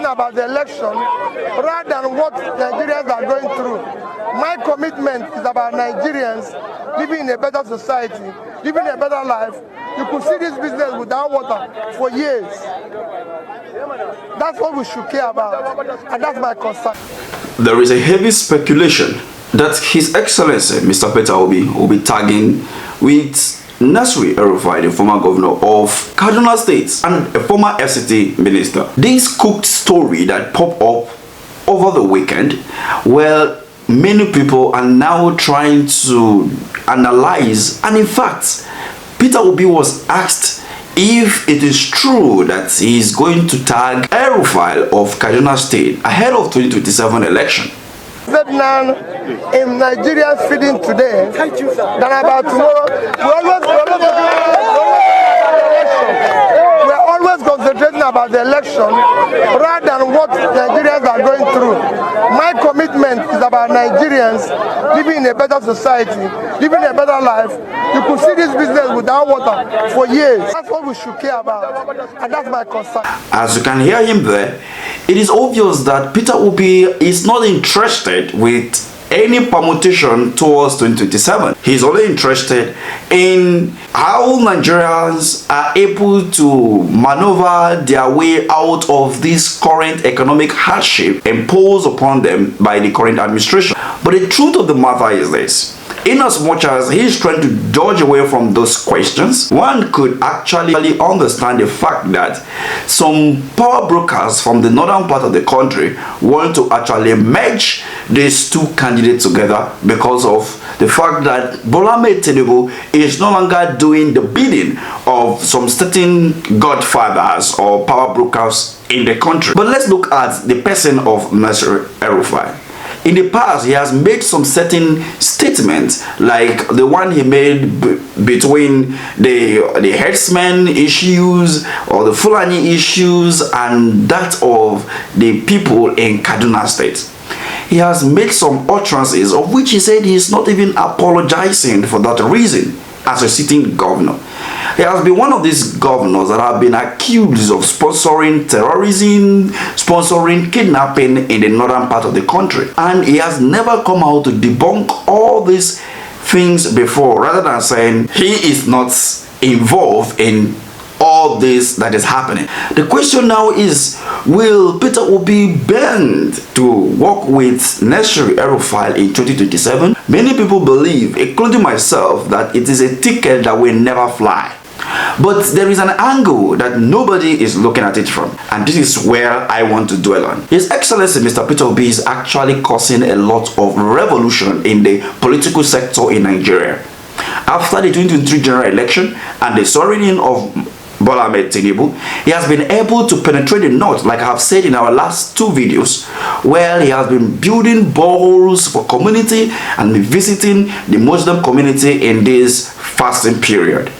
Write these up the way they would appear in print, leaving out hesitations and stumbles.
about the election rather than what Nigerians are going through. My commitment is about Nigerians living in a better society, living a better life. You could see this business without water for years. That's what we should care about, and that's my concern. There is a heavy speculation that His Excellency Mr. Peter Obi will be tagging with Nasir El-Rufai, the former governor of Kaduna State and a former FCT minister. This cooked story that popped up over the weekend, where many people are now trying to analyze, and in fact, Peter Obi was asked if it is true that he is going to tag El-Rufai of Kaduna State ahead of 2027 election. Now, in Nigerians feeding today than about tomorrow. We're always concentrating about the election rather than what Nigerians are going through. My commitment is about Nigerians living in a better society, living a better life. You could see this business without water for years. That's what we should care about, and that's my concern. As you can hear him there, it is obvious that Peter Obi is not interested with any permutation towards 2027. He's only interested in how Nigerians are able to maneuver their way out of this current economic hardship imposed upon them by the current administration. But the truth of the matter is this: in as much as he's trying to dodge away from those questions, one could actually understand the fact that some power brokers from the northern part of the country want to actually merge these two candidates together because of the fact that tinubu is no longer doing the bidding of some certain godfathers or power brokers in the country. But let's look at the person of Nasir El-Rufai. In the past, he has made some certain statements, like the one he made between the herdsmen issues or the Fulani issues and that of the people in Kaduna State. He has made some utterances of which he said he is not even apologizing for that reason as a sitting governor. He has been one of these governors that have been accused of sponsoring terrorism, sponsoring kidnapping in the northern part of the country. And he has never come out to debunk all these things before, rather than saying he is not involved in all this that is happening. The question now is, will Peter Obi bend to work with Nasir El-Rufai in 2027? Many people believe, including myself, that it is a ticket that will never fly. But there is an angle that nobody is looking at it from, and this is where I want to dwell on. His Excellency Mr. Peter Obi is actually causing a lot of revolution in the political sector in Nigeria. After the 2023 general election and the swearing in of Tinubu, he has been able to penetrate the north, like I have said in our last two videos, where he has been building boreholes for community and visiting the Muslim community in this fasting period.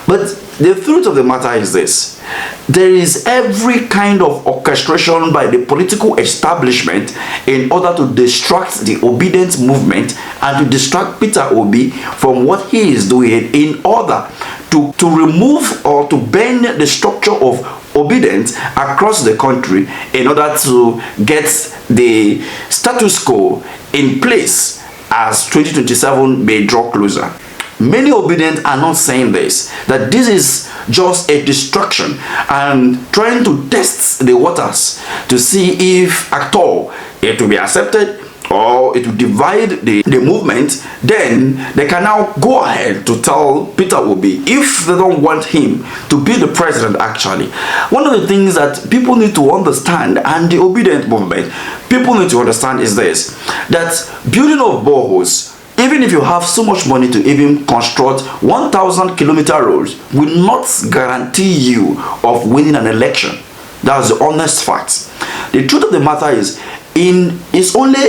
But the truth of the matter is this: there is every kind of orchestration by the political establishment in order to distract the Obidient movement and to distract Peter Obi from what he is doing, in order to remove or to bend the structure of Obidient across the country in order to get the status quo in place as 2027 may draw closer. Many Obidient are not saying this, that this is just a distraction and trying to test the waters to see if at all it will be accepted or it will divide the movement. Then they can now go ahead to tell Peter Obi, if they don't want him to be the president. Actually, one of the things that people need to understand, and the Obidient movement people need to understand, is this: that building of boreholes, even if you have so much money to even construct 1,000-kilometer roads, will not guarantee you of winning an election. That's the honest fact. The truth of the matter is, it's only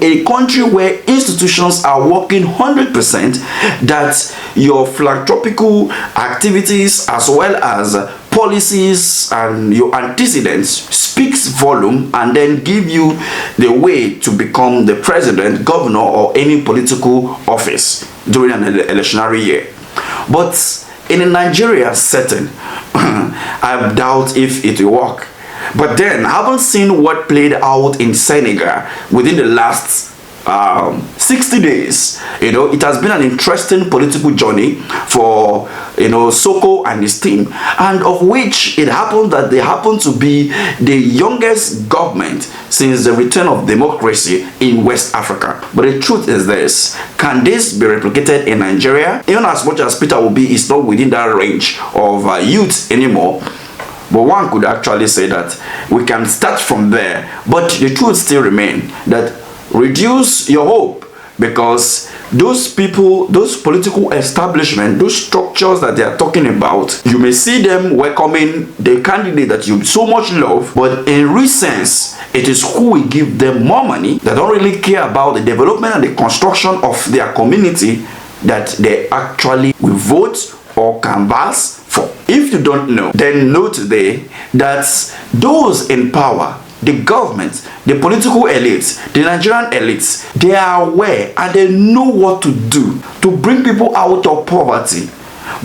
a country where institutions are working 100% that your philanthropical activities as well as policies and your antecedents speaks volume and then give you the way to become the president, governor, or any political office during an electionary year. But in a Nigeria setting, I doubt if it will work, But then, having seen what played out in Senegal within the last 60 days, it has been an interesting political journey for Soko and his team, and of which it happened that they happen to be the youngest government since the return of democracy in West Africa. But the truth is this: can this be replicated in Nigeria? Even as much as Peter Obi is not within that range of youth anymore, but one could actually say that we can start from there. But the truth still remains that reduce your hope, because those people, those political establishment, those structures that they are talking about, you may see them welcoming the candidate that you so much love, but in real sense, it is who will give them more money, that don't really care about the development and the construction of their community, that they actually will vote or canvass for. If you don't know, then know today that those in power, the government, the political elites, the Nigerian elites, they are aware and they know what to do to bring people out of poverty.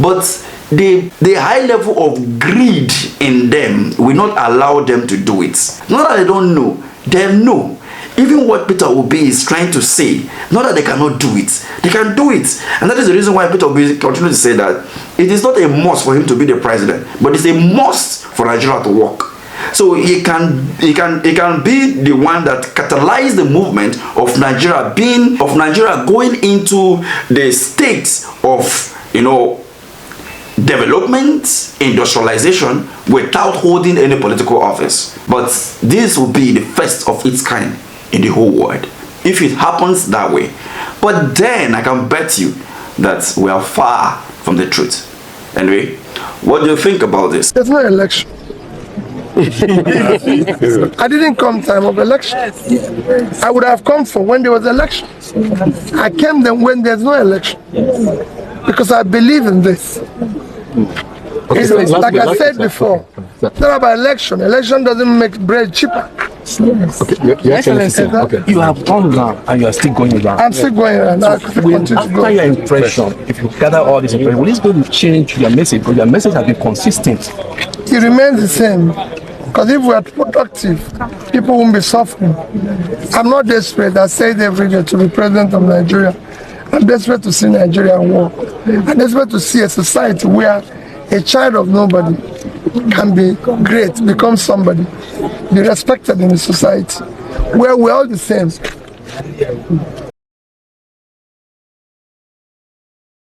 But the high level of greed in them will not allow them to do it. Not that they don't know, they know. Even what Peter Obi is trying to say, not that they cannot do it, they can do it. And that is the reason why Peter Obi continues to say that it is not a must for him to be the president, but it's a must for Nigeria to work. So he can be the one that catalyzed the movement of Nigeria going into the state of development, industrialization, without holding any political office. But this will be the first of its kind in the whole world, if it happens that way. But then I can bet you that we are far from the truth. Anyway, what do you think about this? There's no election. I didn't come time of election. I would have come for when there was election. I came then when there's no election, because I believe in this. It's like I said before, it's not about election. Election doesn't make bread cheaper. Your Excellency, you have gone down and you are still going down. I'm still going around. After your impression, if you gather all this information, will this going to change your message? Because your message has been consistent. It remains the same. Because if we are productive, people won't be suffering. I'm not desperate. I say it every day to be president of Nigeria. I'm desperate to see Nigeria work. I'm desperate to see a society where a child of nobody can be great, become somebody, be respected in the society, where we're all the same.